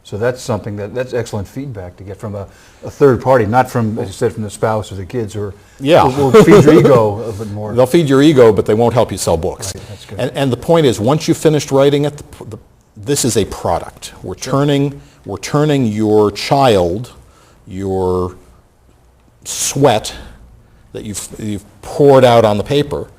So that's something that's excellent feedback to get from a third party, not from, as you said, from the spouse or the kids, or will feed your ego a bit more. They'll feed your ego, but they won't help you sell books. Right, that's good. And the point is, once you've finished writing it, this is a product. We're turning your child, your sweat that you've poured out on the paper,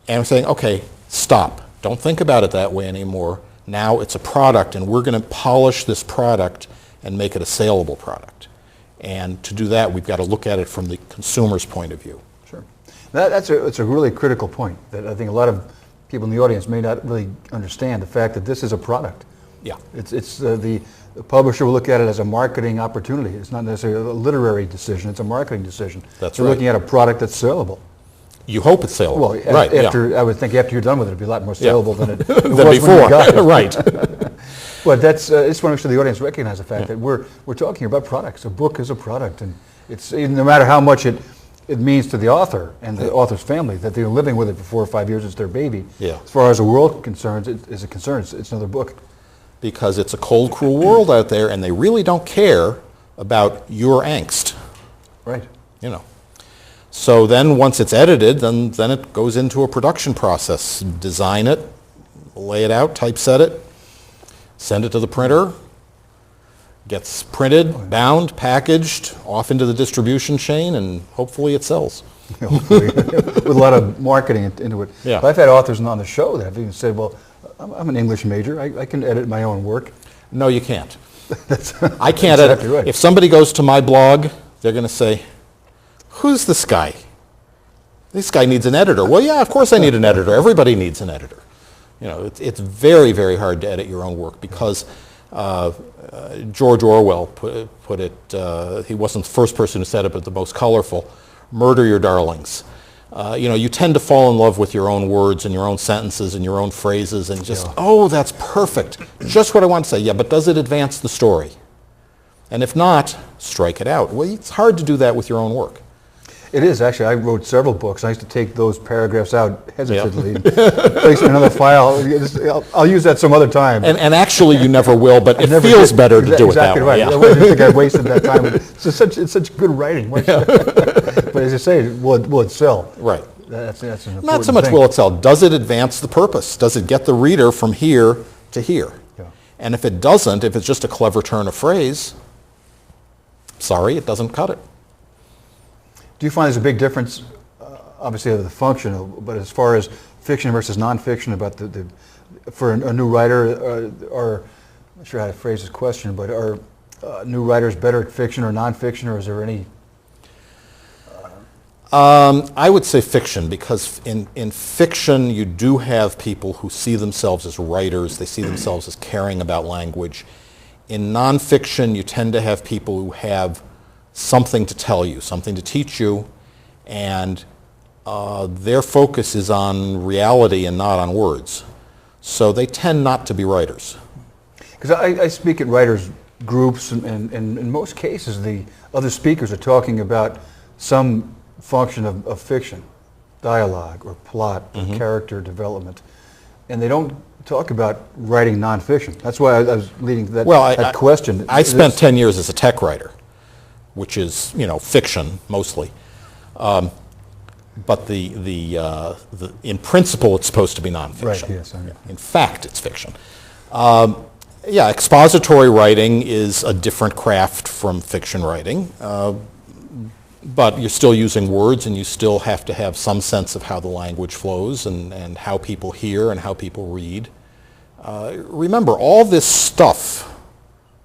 and I'm saying, okay, stop. Don't think about it that way anymore. Now it's a product, and we're going to polish this product and make it a saleable product. And to do that, we've got to look at it from the consumer's point of view. Sure. It's a really critical point that I think a lot of people in the audience may not really understand, the fact that this is a product. Yeah. The publisher will look at it as a marketing opportunity. It's not necessarily a literary decision, it's a marketing decision. That's They're right. looking at a product that's saleable. You hope it's saleable. Well, right, I would think after you're done with it, it'd be a lot more saleable than it than was before. when you got it. Right. But I just want to make sure the audience recognize the fact that we're talking about products. A book is a product, and it's no matter how much it means to the author and the author's family, that they're living with it for 4 or 5 years, it's their baby. Yeah. As far as the world is concerned, it's another book. Because it's a cold, cruel world out there, and they really don't care about your angst. Right. You know. So then once it's edited, then it goes into a production process. Design it, lay it out, typeset it, send it to the printer, gets printed, bound, packaged, off into the distribution chain, and hopefully it sells. Hopefully, with a lot of marketing into it. Yeah. But I've had authors on the show that have even said, well, I'm an English major, I can edit my own work. No, you can't. That's I can't exactly edit. right. If somebody goes to my blog, they're going to say, who's this guy? This guy needs an editor. Well, yeah, of course I need an editor. Everybody needs an editor. You know, it's very, very hard to edit your own work because George Orwell put it, he wasn't the first person who said it, but the most colorful, murder your darlings. You know, you tend to fall in love with your own words and your own sentences and your own phrases and just, oh, that's perfect. Just what I want to say. Yeah, but does it advance the story? And if not, strike it out. Well, it's hard to do that with your own work. It is, actually. I wrote several books. I used to take those paragraphs out hesitantly and place in another file. I'll use that some other time. And actually you never will, but it feels better to do it that way. Exactly right. I didn't think I wasted that time. It's such good writing. But as you say, will it sell? Right. That's an important Not so much thing. will it sell. Does it advance the purpose? Does it get the reader from here to here? Yeah. And if it doesn't, if it's just a clever turn of phrase, sorry, it doesn't cut it. Do you find there's a big difference, obviously, of the function, but as far as fiction versus nonfiction, about for a new writer, or I'm not sure how to phrase this question, but are new writers better at fiction or nonfiction, or is there any? I would say fiction, because in fiction you do have people who see themselves as writers, they see themselves as caring about language. In nonfiction you tend to have people who have something to tell you, something to teach you, and their focus is on reality and not on words. So they tend not to be writers. Because I speak at writers' groups, and in most cases the other speakers are talking about some function of fiction, dialogue or plot or character development, and they don't talk about writing nonfiction. That's why I was leading to that question. I spent 10 years as a tech writer, which is, you know, fiction mostly. But in principle, it's supposed to be nonfiction. Right, yes. In fact, it's fiction. Yeah, expository writing is a different craft from fiction writing, but you're still using words, and you still have to have some sense of how the language flows and how people hear and how people read. Remember, all this stuff,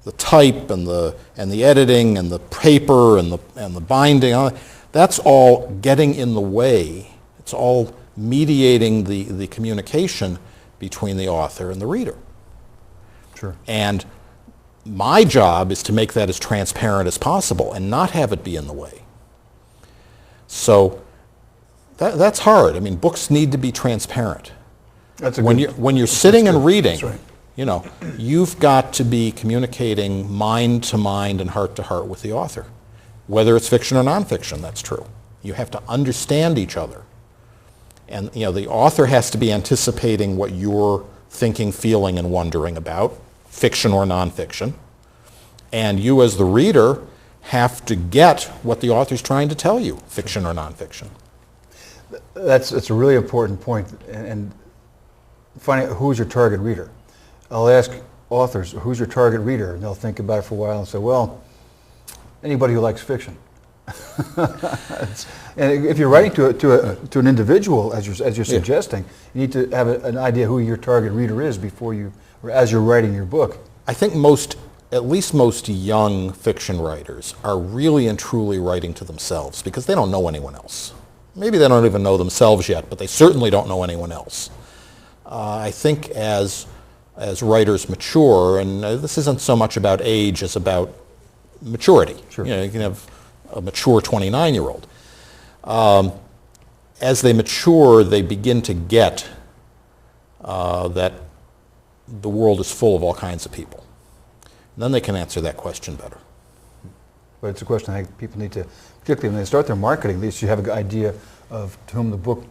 the type and the editing and the paper and the binding, that's all getting in the way. It's all mediating the communication between the author and the reader. Sure. And my job is to make that as transparent as possible and not have it be in the way. So that's hard. I mean, books need to be transparent. When you're sitting and reading, that's right. You know, you've got to be communicating mind to mind and heart to heart with the author. Whether it's fiction or nonfiction, that's true. You have to understand each other. And, you know, the author has to be anticipating what you're thinking, feeling, and wondering about fiction or nonfiction, and you as the reader have to get what the author's trying to tell you, fiction or nonfiction. That's a really important point, and finding out who's your target reader. I'll ask authors, who's your target reader? And they'll think about it for a while and say, well, anybody who likes fiction. And if you're writing to an individual, as you're suggesting, you need to have an idea who your target reader is before you, or as you're writing your book. I think at least most young fiction writers are really and truly writing to themselves because they don't know anyone else. Maybe they don't even know themselves yet, but they certainly don't know anyone else. I think as writers mature, and this isn't so much about age as about maturity. Sure. You know, you can have a mature 29-year-old. As they mature, they begin to get that the world is full of all kinds of people. And then they can answer that question better. But it's a question I think people need to, particularly when they start their marketing, at least you have an idea of to whom the book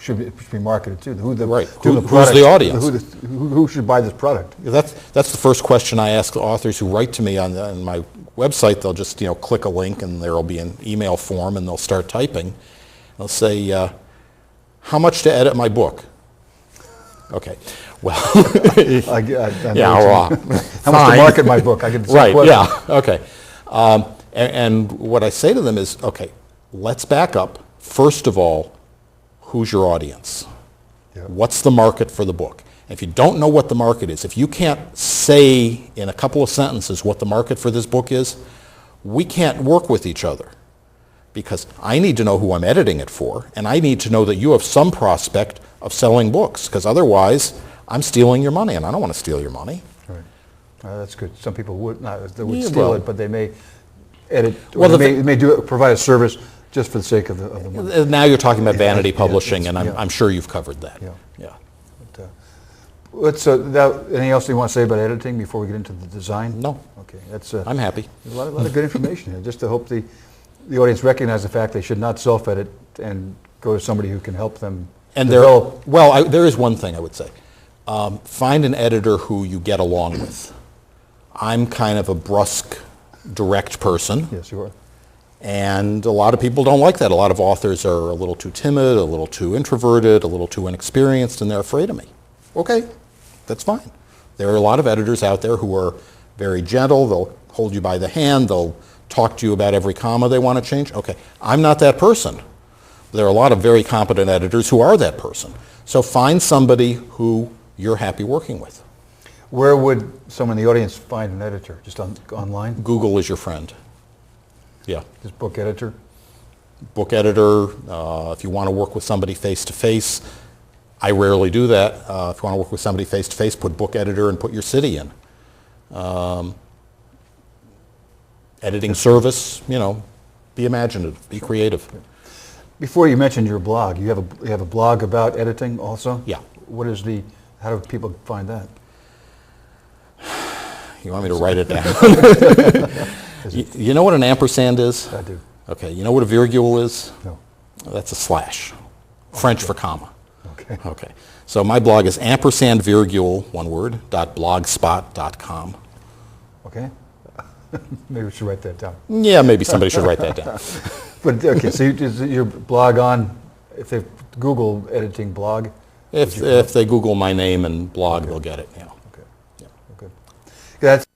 should be marketed to, who the, Right. who Who's the audience? Who should buy this product. That's the first question I ask authors who write to me on my website. They'll just click a link and there will be an email form and they'll start typing. They'll say, how much to edit my book? Okay, well, Yeah, well, how much to market my book? I get the same right, question. yeah, okay. And what I say to them is, okay, let's back up. First of all, who's your audience? Yeah. What's the market for the book? If you don't know what the market is, if you can't say in a couple of sentences what the market for this book is, we can't work with each other. Because I need to know who I'm editing it for, and I need to know that you have some prospect of selling books, because otherwise I'm stealing your money, and I don't want to steal your money. Right. That's good. Some people would not, they would Yeah, steal well- it, but they may edit, or Well, they may provide a service just for the sake of the money. Now you're talking about vanity Yeah, publishing, and yeah. I'm sure you've covered that. Yeah. Yeah. But, anything else you want to say about editing before we get into the design? No, Okay, that's I'm happy. a lot of good information here. Just to hope the audience recognize the fact they should not self-edit and go to somebody who can help them And develop. there is one thing I would say. Find an editor who you get along with. I'm kind of a brusque, direct person. Yes, you are. And a lot of people don't like that. A lot of authors are a little too timid, a little too introverted, a little too inexperienced, and they're afraid of me. Okay, that's fine. There are a lot of editors out there who are very gentle. They'll hold you by the hand. They'll talk to you about every comma they want to change. Okay, I'm not that person. There are a lot of very competent editors who are that person. So find somebody who you're happy working with. Where would someone in the audience find an editor? Just online? Google is your friend. Yeah. Just book editor? Book editor, if you want to work with somebody face-to-face, I rarely do that. If you want to work with somebody face-to-face, put book editor and put your city in. Editing service, be imaginative, be creative. Before you mentioned your blog, you have a blog about editing also? Yeah. How do people find that? You want me to write it down? You know what an ampersand is? I do. Okay, you know what a virgule is? No. That's a slash, French for comma. Okay. Okay, so my blog is ampersand virgule, one word, .blogspot.com. Okay. Maybe we should write that down. Yeah, maybe somebody should write that down. But okay, so is your blog on, if they Google editing blog? If they Google my name and blog, they'll get it, yeah. Okay. Yeah. Okay. That's